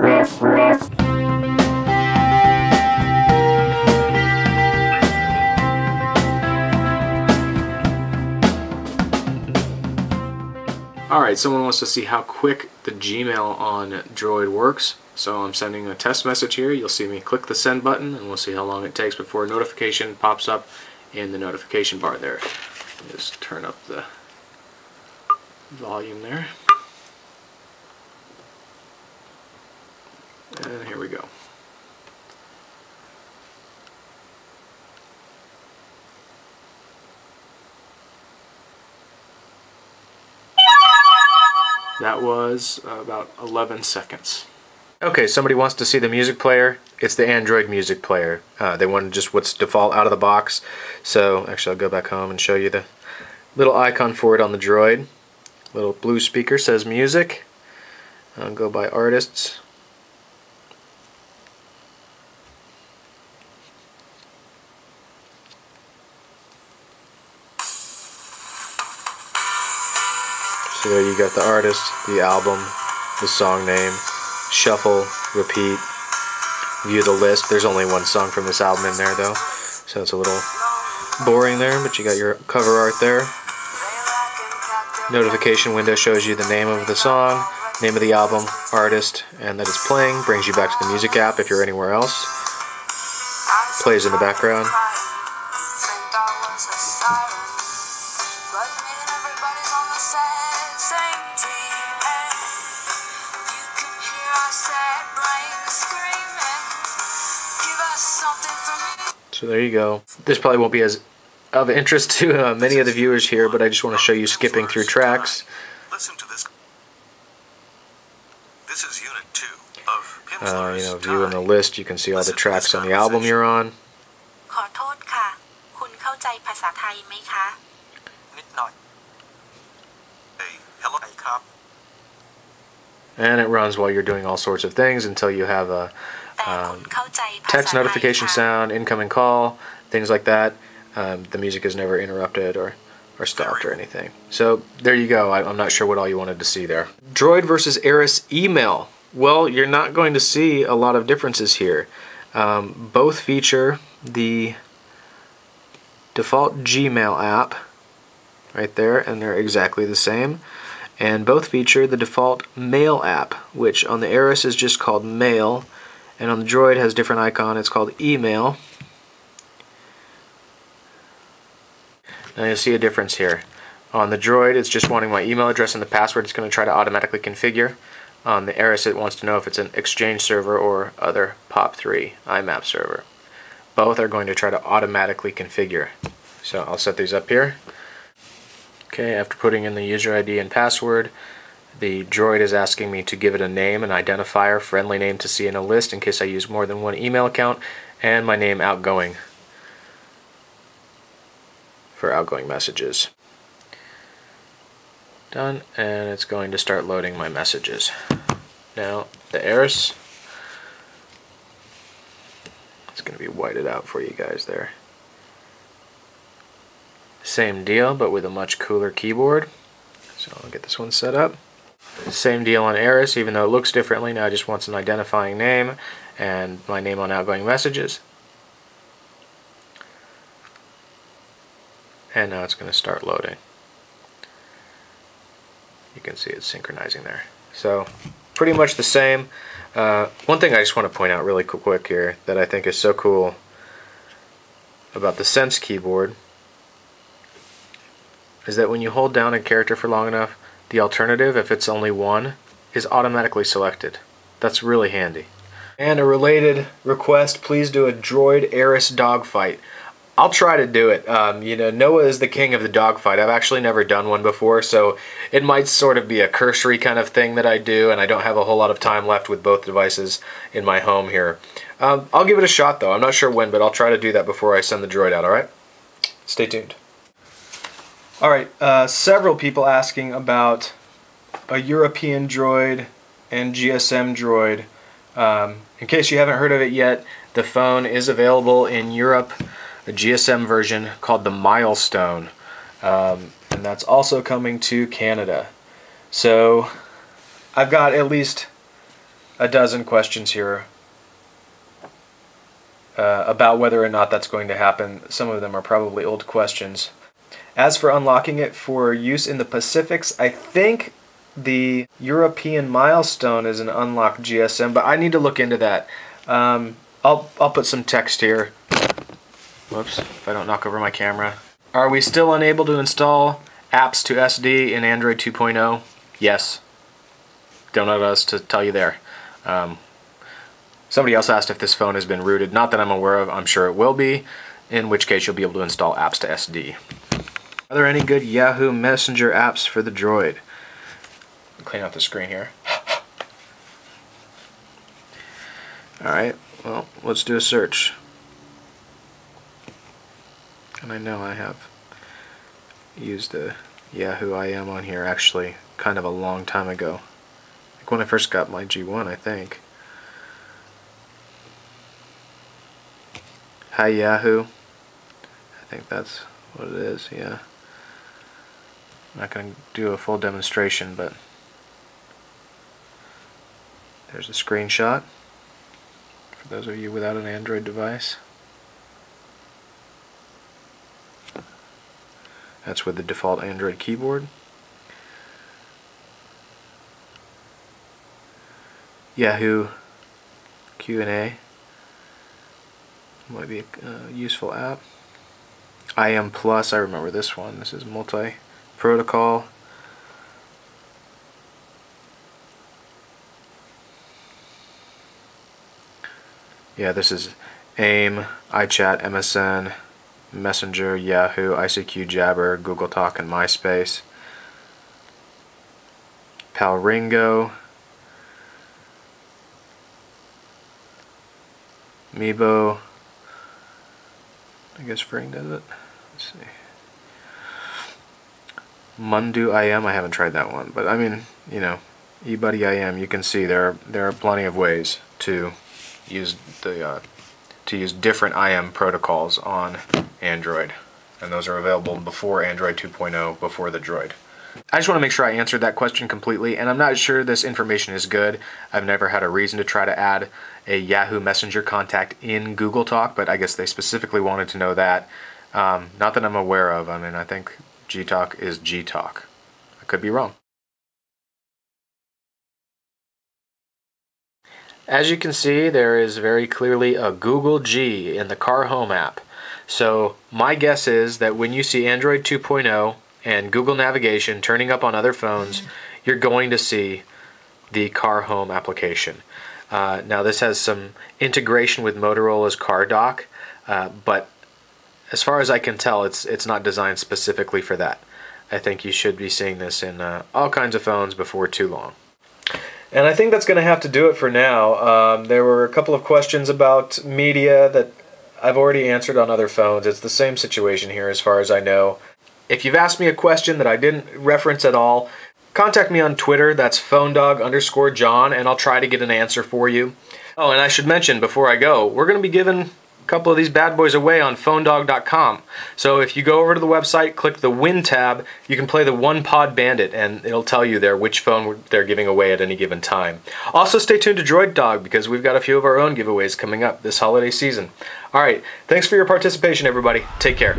Alright, someone wants to see how quick the Gmail on Droid works. So I'm sending a test message here. You'll see me click the send button and we'll see how long it takes before a notification pops up in the notification bar there. Just turn up the volume there. And here we go. That was about 11 seconds. Okay, somebody wants to see the music player. It's the Android music player. They wanted just what's default out of the box. So actually I'll go back home and show you the little icon for it on the Droid. Little blue speaker says music. I'll go by artists. So there you got the artist, the album, the song name, shuffle, repeat, view the list. There's only one song from this album in there though, so it's a little boring there, but you got your cover art there. Notification window shows you the name of the song, name of the album, artist, and that it's playing. Brings you back to the music app if you're anywhere else. Plays in the background. So there you go. This probably won't be as of interest to many of the viewers here, but I just want to show you skipping through tracks. Listen to this. This is unit 2 of viewing the list, you can see all the tracks on the album you're on. And it runs while you're doing all sorts of things until you have a text notification sound, incoming call, things like that. The music is never interrupted or stopped or anything. So there you go. I'm not sure what all you wanted to see there. Droid versus Aris email. Well, you're not going to see a lot of differences here. Both feature the default Gmail app right there, and they're exactly the same. And both feature the default Mail app, which on the Aris is just called Mail, and on the Droid has a different icon. It's called Email. Now you'll see a difference here. On the Droid, it's just wanting my email address and the password. It's going to try to automatically configure. On the Aris, it wants to know if it's an Exchange server or other POP3 IMAP server. Both are going to try to automatically configure. So I'll set these up here. Okay, after putting in the user ID and password, the Droid is asking me to give it a name, an identifier, friendly name to see in a list in case I use more than one email account, and my name outgoing for outgoing messages. Done, and it's going to start loading my messages. Now, the Aris, it's going to be whited out for you guys there. Same deal, but with a much cooler keyboard. So I'll get this one set up. Same deal on Aris, even though it looks differently. Now it just wants an identifying name and my name on outgoing messages. And now it's going to start loading. You can see it's synchronizing there. So pretty much the same. One thing I just want to point out really quick here that I think is so cool about the Sense keyboard is that when you hold down a character for long enough, the alternative, if it's only one, is automatically selected. That's really handy. And a related request, please do a Droid Aris dogfight. I'll try to do it. You know, Noah is the king of the dogfight. I've actually never done one before, so it might sort of be a cursory kind of thing that I do, and I don't have a whole lot of time left with both devices in my home here. I'll give it a shot, though. I'm not sure when, but I'll try to do that before I send the Droid out, alright? Stay tuned. Alright, several people asking about a European Droid and GSM Droid. In case you haven't heard of it yet, the phone is available in Europe, a GSM version called the Milestone, and that's also coming to Canada. So I've got at least a dozen questions here about whether or not that's going to happen. Some of them are probably old questions. As for unlocking it for use in the Pacifics, I think the European milestone is an unlocked GSM, but I need to look into that. I'll put some text here. Whoops, if I don't knock over my camera. Are we still unable to install apps to SD in Android 2.0? Yes. Don't have us to tell you there. Somebody else asked if this phone has been rooted. Not that I'm aware of. I'm sure it will be, in which case you'll be able to install apps to SD. Are there any good Yahoo Messenger apps for the Droid? Clean out the screen here. Alright, well, let's do a search. And I know I have used the Yahoo IM on here actually kind of a long time ago. Like when I first got my G1, I think. Hi Yahoo. I think that's what it is, yeah. I'm not going to do a full demonstration, but there's a screenshot for those of you without an Android device. That's with the default Android keyboard. Yahoo Q&A might be a useful app. IM Plus, I remember this one. This is multi-protocol. Yeah, this is AIM, iChat, MSN, Messenger, Yahoo, ICQ, Jabber, Google Talk, and MySpace. Palringo, Meebo. I guess Ring does it. Let's see. Mundu IM, I haven't tried that one, but I mean, you know, eBuddy IM, you can see there are plenty of ways to use the use different IM protocols on Android, and those are available before Android 2.0, before the Droid. I just want to make sure I answered that question completely, and I'm not sure this information is good. I've never had a reason to try to add a Yahoo Messenger contact in Google Talk, but I guess they specifically wanted to know that. Not that I'm aware of. I mean, I think Gtalk is Gtalk. I could be wrong. As you can see, there is very clearly a Google G in the Car Home app. So my guess is that when you see Android 2.0 and Google Navigation turning up on other phones, you're going to see the Car Home application. Now this has some integration with Motorola's Car Dock, but as far as I can tell, it's not designed specifically for that. I think you should be seeing this in all kinds of phones before too long. And I think that's going to have to do it for now. There were a couple of questions about media that I've already answered on other phones. It's the same situation here as far as I know. If you've asked me a question that I didn't reference at all, contact me on Twitter. That's phonedog_John, and I'll try to get an answer for you. Oh, and I should mention before I go, we're going to be giving a couple of these bad boys away on phonedog.com. So if you go over to the website, click the Win tab, you can play the One Pod Bandit, and it'll tell you there which phone they're giving away at any given time. Also stay tuned to Droid Dog, because we've got a few of our own giveaways coming up this holiday season. Alright, thanks for your participation, everybody. Take care.